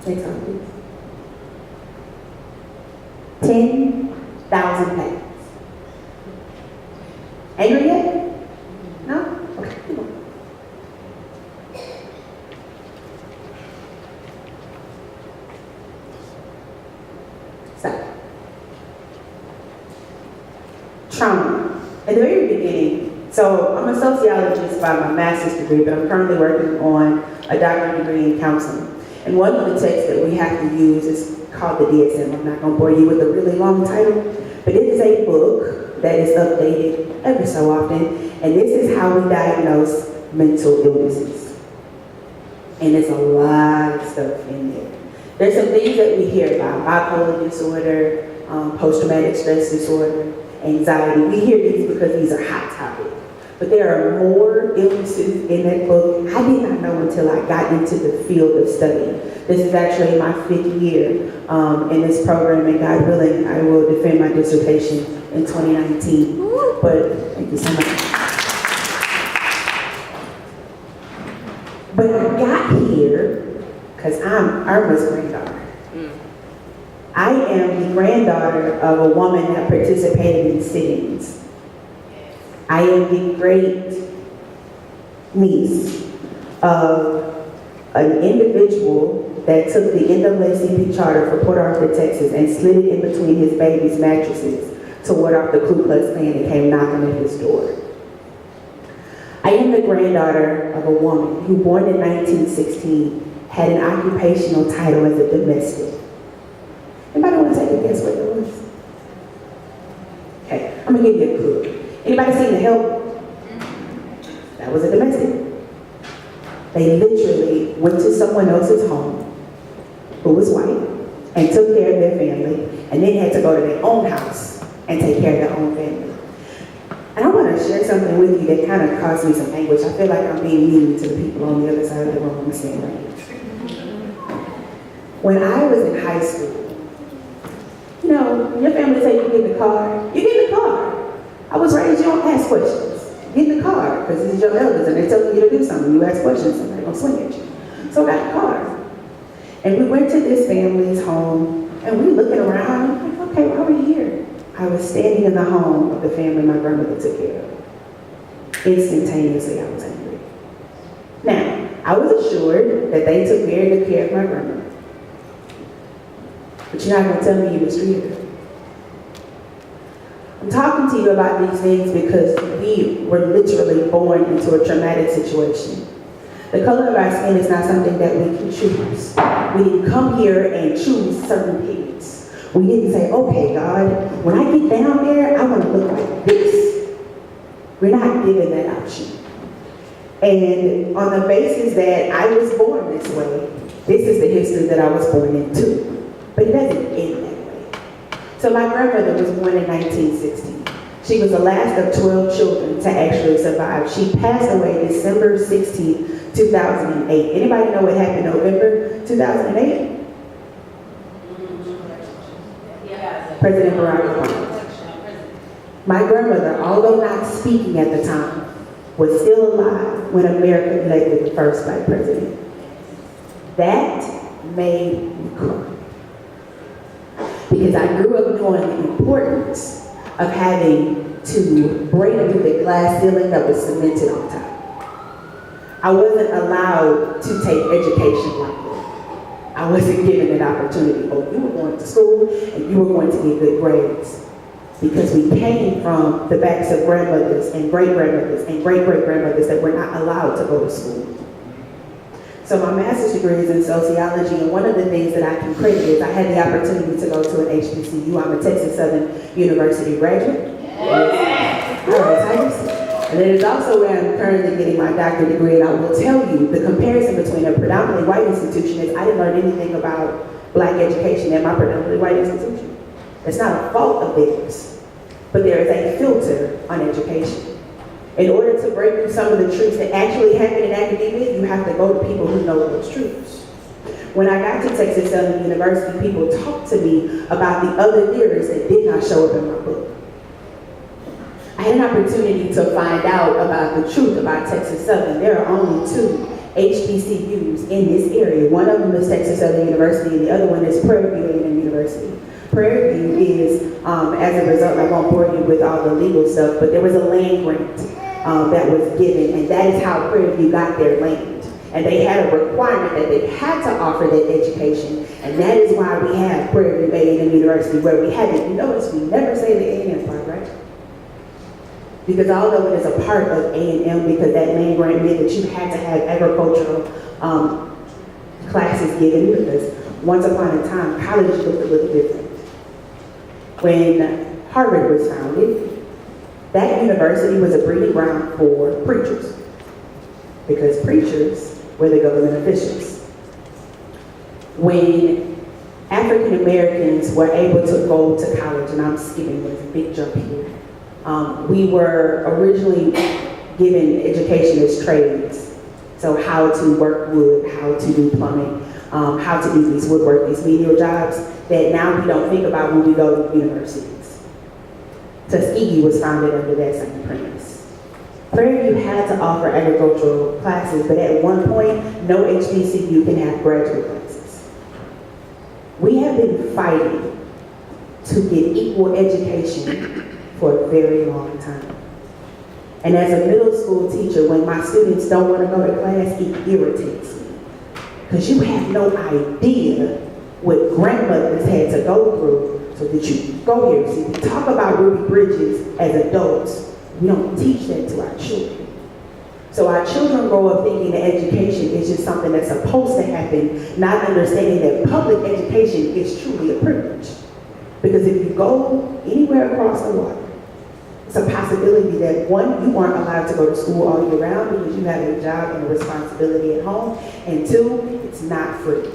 Next one, please. 10,000 pounds. Angry yet? No? Okay, come on. Stop. Trauma. At the very beginning, so I'm a sociologist by my master's degree, but I'm currently working on a doctorate degree in counseling. And one of the texts that we have to use is called the DSM. I'm not going to bore you with a really long title, but it is a book that is updated every so often, and this is how we diagnose mental illnesses. And there's a lot of stuff in there. There's some things that we hear about: bipolar disorder, post-traumatic stress disorder, anxiety. We hear these because these are hot topics. But there are more illnesses in that book. I did not know until I got into the field of study. This is actually my 5th year in this program, and God willing, I will defend my dissertation in 2019. But thank you so much. But I got here because I'm Irma's granddaughter. I am the granddaughter of a woman that participated in sit-ins. I am the great niece of an individual that took the NAACP charter for Port Arthur, Texas, and slid it in between his baby's mattresses to ward off the Ku Klux Klan and came knocking at his door. I am the granddaughter of a woman who, born in 1916, had an occupational title as a domestic. Anybody want to take a guess what that was? Okay, I'm gonna give you a clue. Anybody seen The Help? That was a domestic. They literally went to someone else's home who was white and took care of their family, and then had to go to their own house and take care of their own family. And I want to share something with you that kind of caused me some anguish. I feel like I'm being mean to the people on the other side of the room. I'm saying right here. When I was in high school, you know, your family say you get in the car, you get in the car. I was raised, you don't ask questions. Get in the car, because this is your elders and they're telling you to do something. You ask questions, somebody's gonna swing at you. So I got in the car. And we went to this family's home, and we looking around, I'm like, okay, why are we here? I was standing in the home of the family my grandmother took care of. Instantaneously, I was angry. Now, I was assured that they took very good care of my grandmother. But you're not gonna tell me you mistreated her. I'm talking to you about these things because we were literally born into a traumatic situation. The color of our skin is not something that we can choose. We didn't come here and choose certain pigments. We didn't say, okay, God, when I get down there, I want to look like this. We're not given that option. And on the basis that I was born this way, this is the history that I was born into. But it doesn't end that way. So my grandmother was born in 1960. She was the last of 12 children to actually survive. She passed away December 16, 2008. Anybody know what happened November 2008? President Barack Obama. My grandmother, although not speaking at the time, was still alive when America elected the first black president. That made me cry. Because I grew up knowing the importance of having to break through the glass ceiling that was cemented on top. I wasn't allowed to take education like that. I wasn't given that opportunity. Oh, you were going to school and you were going to get good grades. Because we came from the backs of grandmothers and great-grandmothers and great-great-grandmothers that were not allowed to go to school. So my master's degree is in sociology, and one of the things that I can credit is I had the opportunity to go to an HBCU. I'm a Texas Southern University graduate. Yes. All right, Titus. And it is also where I'm currently getting my doctorate degree, and I will tell you the comparison between a predominantly white institution is I didn't learn anything about black education at my predominantly white institution. It's not a fault of theirs, but there is a filter on education. In order to break through some of the truths that actually happen in academia, you have to go to people who know those truths. When I got to Texas Southern University, people talked to me about the other theories that did not show up in my book. I had an opportunity to find out about the truth about Texas Southern. There are only two HBCUs in this area. One of them is Texas Southern University, and the other one is Prairie View A&M University. Prairie View is, as a result, I won't bore you with all the legal stuff, but there was a land grant that was given, and that is how Prairie View got their land. And they had a requirement that they had to offer that education, and that is why we have Prairie View A&M University where we have it. You notice we never say the A&M part, right? Because although it is a part of A&M, because that land grant meant that you had to have agricultural classes given, because once upon a time, college looked a little different. When Harvard was founded, that university was a breeding ground for preachers, because preachers were the government officials. When African Americans were able to go to college, and I'm skipping this big jump here, we were originally given education as trades. So how to work wood, how to do plumbing, how to do these woodwork, these menial jobs that now we don't think about when we go to universities. Tuskegee was founded under that same premise. Prairie View had to offer agricultural classes, but at one point, no HBCU can have graduate classes. We have been fighting to get equal education for a very long time. And as a middle school teacher, when my students don't want to go to class, it irritates me. Because you have no idea what grandmothers had to go through so that you go here. See, we talk about Ruby Bridges as adults. We don't teach that to our children. So our children grow up thinking that education is just something that's supposed to happen, not understanding that public education is truly a privilege. Because if you go anywhere across the water, it's a possibility that one, you aren't allowed to go to school all year round because you have a job and a responsibility at home, and two, it's not free.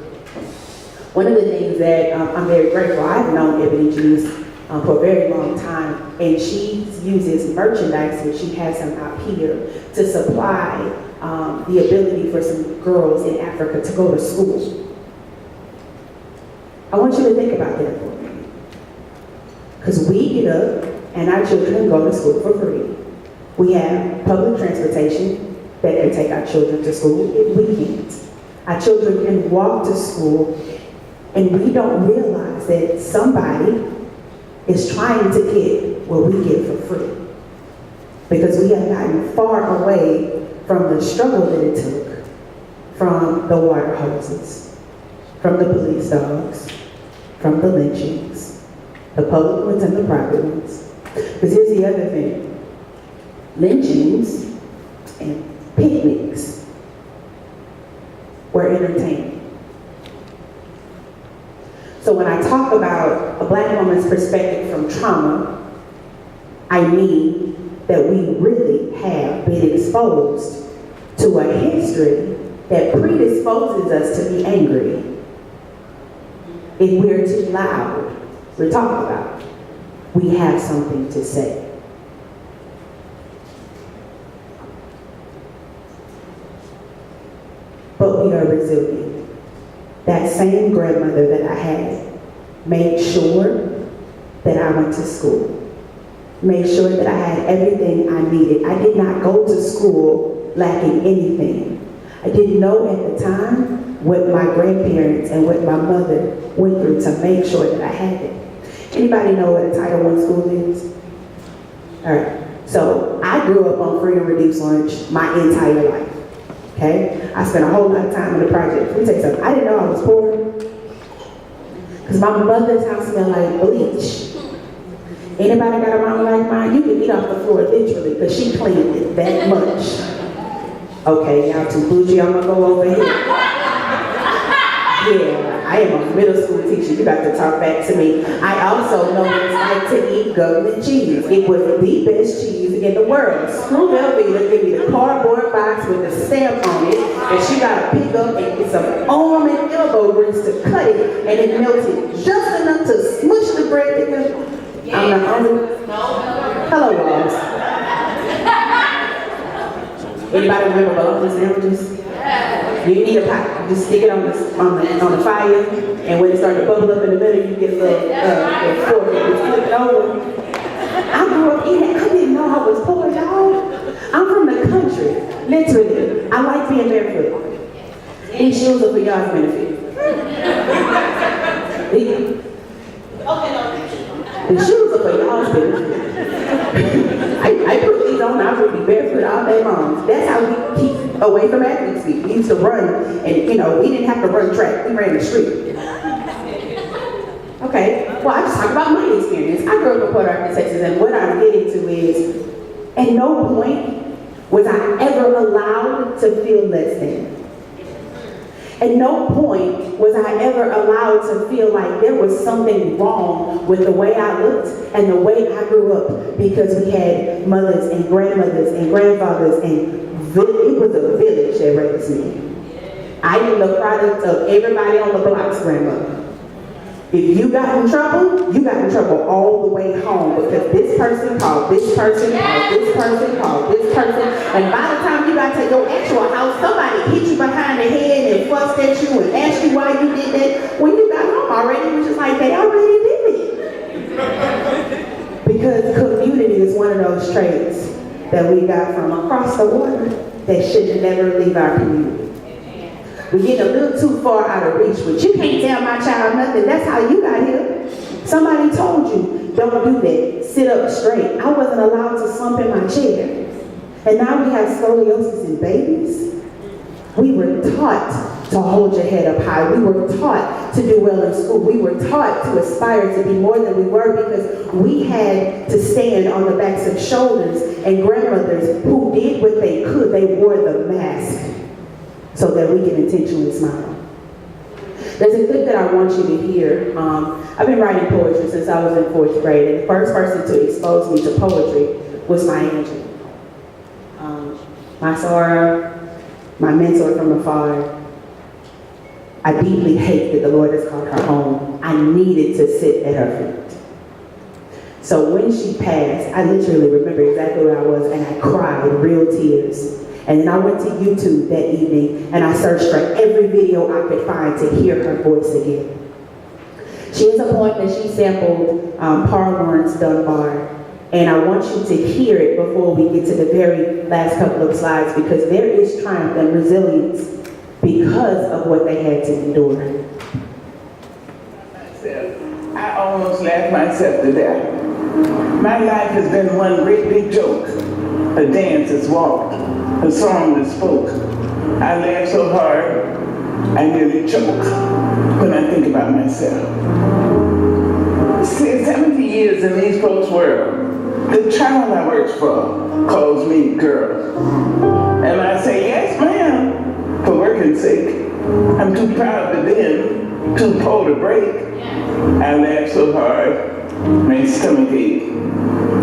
One of the things that I'm very grateful, I've known Ebony Juice for a very long time, and she uses merchandise, which she has some out here, to supply the ability for some girls in Africa to go to school. I want you to think about that for a minute. Because we get up and our children go to school for free. We have public transportation that can take our children to school if we can't. Our children can walk to school, and we don't realize that somebody is trying to get what we get for free. Because we have gotten far away from the struggle that it took from the water hoses, from the police dogs, from the lynchings, the public ones and the private ones. Because here's the other thing. Lynchings and picnics were entertaining. So when I talk about a Black woman's perspective from trauma, I mean that we really have been exposed to a history that predisposes us to be angry. If we're too loud, we're talking about it. We have something to say. But we are resilient. That same grandmother that I had made sure that I went to school, made sure that I had everything I needed. I did not go to school lacking anything. I didn't know at the time what my grandparents and what my mother went through to make sure that I had it. Anybody know what a Title I school is? All right. So I grew up on free and reduced lunch my entire life. Okay? I spent a whole lot of time in the project. Let me tell you something. I didn't know I was poor because my mother's house smelled like bleach. Anybody got a mama like mine? You can eat off the floor literally because she cleaned it that much. Okay, y'all too bougie. I'm gonna go over here. Yeah, I am a middle school teacher. You got to talk back to me. I also know what it's like to eat government cheese. It was the best cheese in the world. Screw Velveeta give me the cardboard box with the stamp on it, and she got to pick up and get some arm and elbow grease to cut it, and it melted just enough to smush the bread together. I'm the only. Hello, Ross. Anybody remember bologna sandwiches? You need a pot. You just stick it on the fire, and when it starts to bubble up in the middle, you get a little fork and flip it over. I grew up eating. I didn't know I was poor, y'all. I'm from the country, literally. I like being barefoot. These shoes are for y'all's benefit. The shoes are for y'all's benefit. I put these on, I would be barefoot all day long. That's how we keep away from athlete's feet. We used to run, and we didn't have to run track, we ran the street. Okay, well, I just talk about my experience. I grew up in Port Arthur, Texas, and what I'm getting to is, at no point was I ever allowed to feel less than. At no point was I ever allowed to feel like there was something wrong with the way I looked and the way I grew up, because we had mothers and grandmothers and grandfathers, and it was a village that raised me. I am the product of everybody on the block's grandmother. If you got in trouble, you got in trouble all the way home, because this person called this person, called this person, called this person, and by the time you got to your actual house, somebody hit you behind the head and fussed at you and asked you why you did that. When you got home already, it was just like, they already did it. Because community is one of those traits that we got from across the water that should never leave our community. We get a little too far out of reach, but you can't tell my child nothing. That's how you got here. Somebody told you, don't do that. Sit up straight. I wasn't allowed to slump in my chair. And now we have scoliosis in babies. We were taught to hold your head up high. We were taught to do well in school. We were taught to aspire to be more than we were, because we had to stand on the backs of shoulders and grandmothers who did what they could. They wore the mask so that we can intentionally smile. There's a clip that I want you to hear. I've been writing poetry since I was in 4th grade, and the first person to expose me to poetry was my angel. My Sora, my mentor from afar. I deeply hate that the Lord has called her home. I needed to sit at her feet. So when she passed, I literally remember exactly where I was, and I cried real tears. And then I went to YouTube that evening, and I searched for every video I could find to hear her voice again. She has a poem that she sampled, Paul Laurence Dunbar, and I want you to hear it before we get to the very last couple of slides, because there is triumph and resilience because of what they had to endure. I almost laughed myself to death. My life has been one great big joke. A dance is walked, a song is spoke. I laugh so hard, I nearly choke when I think about myself. 70 years in these folks' world, the child I worked for calls me girl. And I say, yes ma'am, for working sake. I'm too proud to bend, too poor to break. I laugh so hard, my stomach ache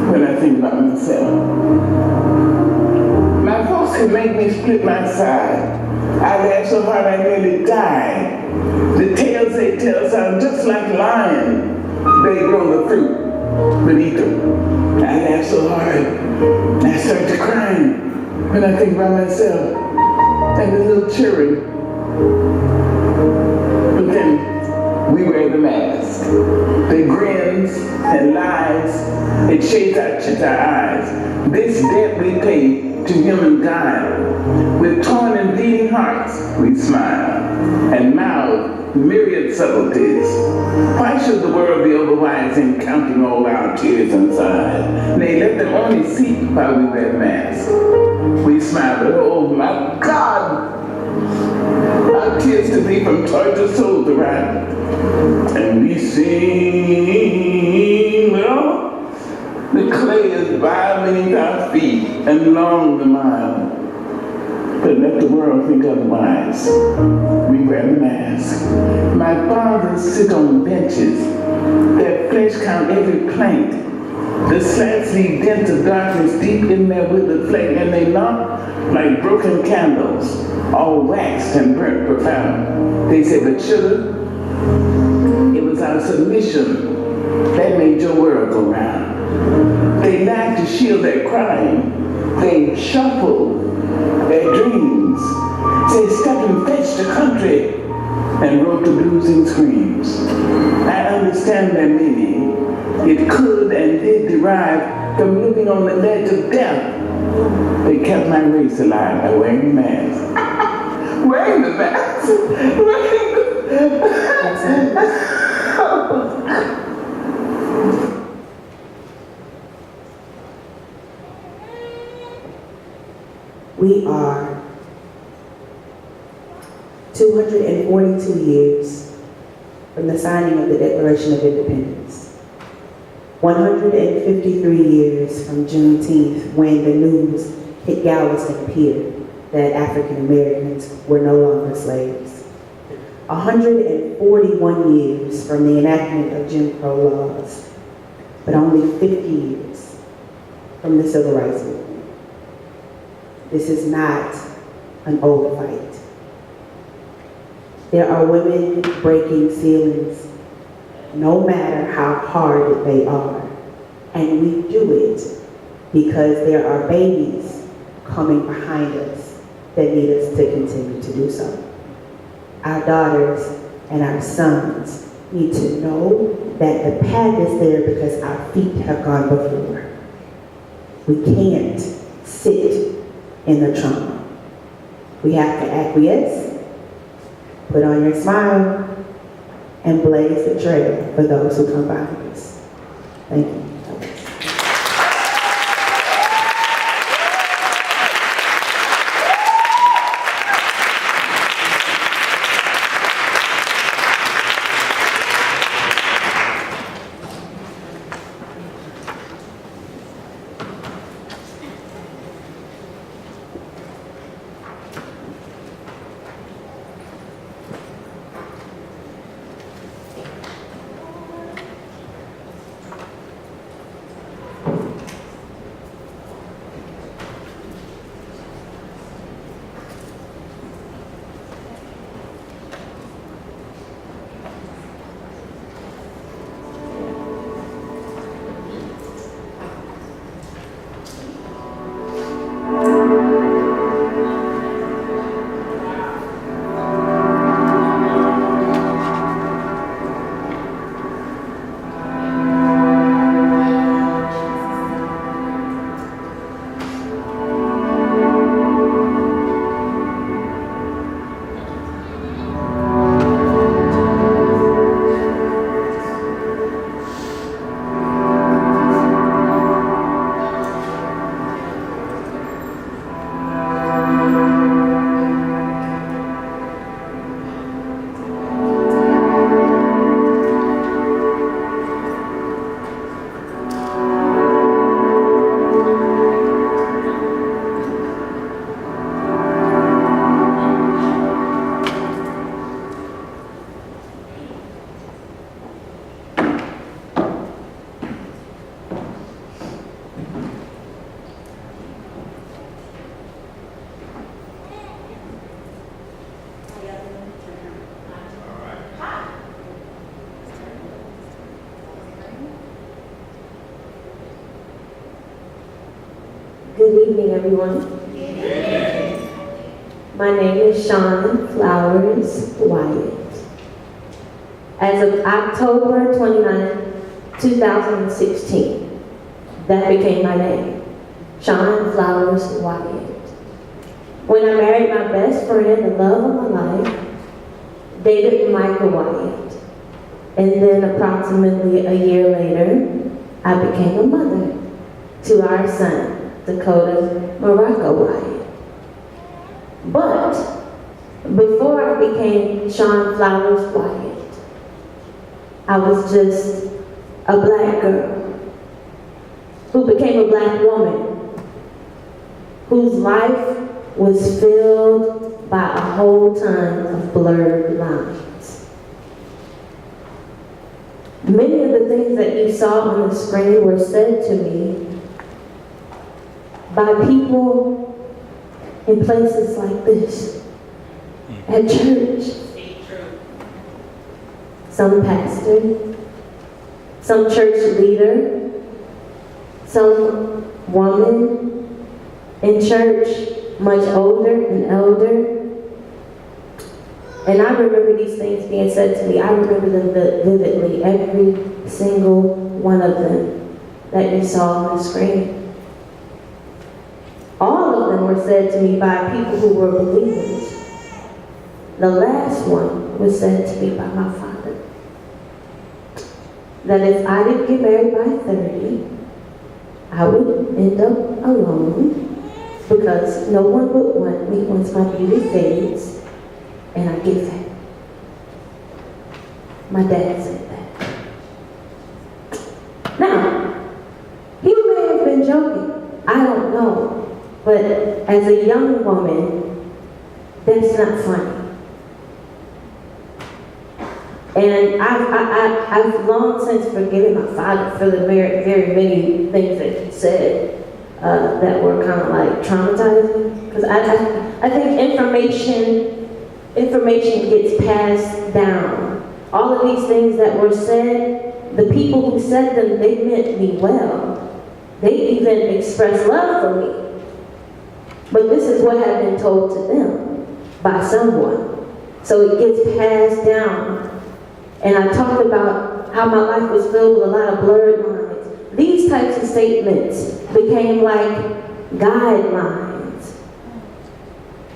when I think about myself. My folks could make me split my side. I laugh so hard I nearly died. The tales they tell sound just like lying. They grow the fruit, but eat them. I laugh so hard, I start to crying when I think about myself and the little children. But then we wear the mask. The grins and lies, it shades our eyes. This debt we pay to human guile. With torn and bleeding hearts, we smile and mouth myriad subtleties. Why should the world be overwise in counting all our tears and sighs? Nay, let them only see while we wear masks. We smile, but oh my God, our tears to be from tortured souls to ride. And we sing, well, the clay is vile beneath our feet and long the mile. But let the world think otherwise. We wear the mask. My fathers sit on benches. Their flesh count every plank. The slants leave dents of darkness deep in their withered flesh, and they knock like broken candles, all waxed and burnt profound. They say, but sugar, it was our submission that made your world go round. They lied to shield their crime. They shuffled their dreams. They stepped and fetched the country and wrote the blues and screams. I understand their meaning. It could and did derive from living on the ledge of death. They kept my race alive by wearing masks. wearing the mask. We are 242 years from the signing of the Declaration of Independence. 153 years from Juneteenth, when the news hit Galveston Pier that African Americans were no longer slaves. 141 years from the enactment of Jim Crow laws, but only 50 years from the Civil Rights Movement. This is not an old fight. There are women breaking ceilings, no matter how hard they are. And we do it because there are babies coming behind us that need us to continue to do so. Our daughters and our sons need to know that the path is there because our feet have gone before. We can't sit in the trauma. We have to acquiesce, put on your smile, and blaze the trail for those who come behind us. Thank you. Good evening, everyone. My name is Shawn Flowers Wyatt. As of October 29, 2016, that became my name, Shawn Flowers Wyatt. When I married my best friend, the love of my life, David Michael Wyatt, and then approximately a year later, I became a mother to our son, Dakota Morocco Wyatt. But before I became Shawn Flowers Wyatt, I was just a black girl who became a black woman whose life was filled by a whole ton of blurred lines. Many of the things that you saw on the screen were said to me by people in places like this, at church. Some pastor, some church leader, some woman in church, much older and elder. And I remember these things being said to me. I remember them vividly, every single one of them that you saw on the screen. All of them were said to me by people who were believers, The last one was said to me by my father. That if I didn't get married by 30, I would end up alone because no one would want me once my beauty fades and I get fat. My dad said that. Now, he may have been joking. I don't know. But as a young woman, that's not funny. And I've long since forgiven my father for the very, very many things that he said that were kind of like traumatizing. Because I think information gets passed down. All of these things that were said, the people who said them, they meant me well. They even expressed love for me. But this is what had been told to them by someone. So it gets passed down. And I talked about how my life was filled with a lot of blurred lines. These types of statements became like guidelines.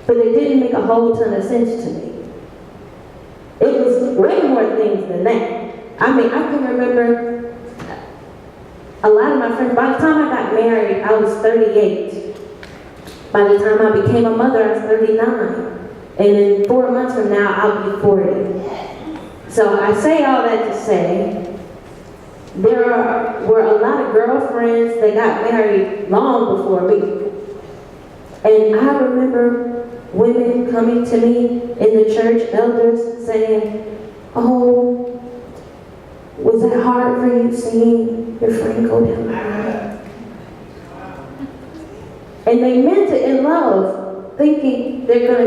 But it didn't make a whole ton of sense to me. It was way more things than that. I mean, I can remember a lot of my friends, by the time I got married, I was 38. By the time I became a mother, I was 39. And in 4 months from now, I'll be 40. So I say all that to say, there were a lot of girlfriends that got married long before me. And I remember women coming to me in the church, elders, saying, "Oh, was that hard for you seeing your friend go down the aisle?" And they meant it in love, thinking they're going to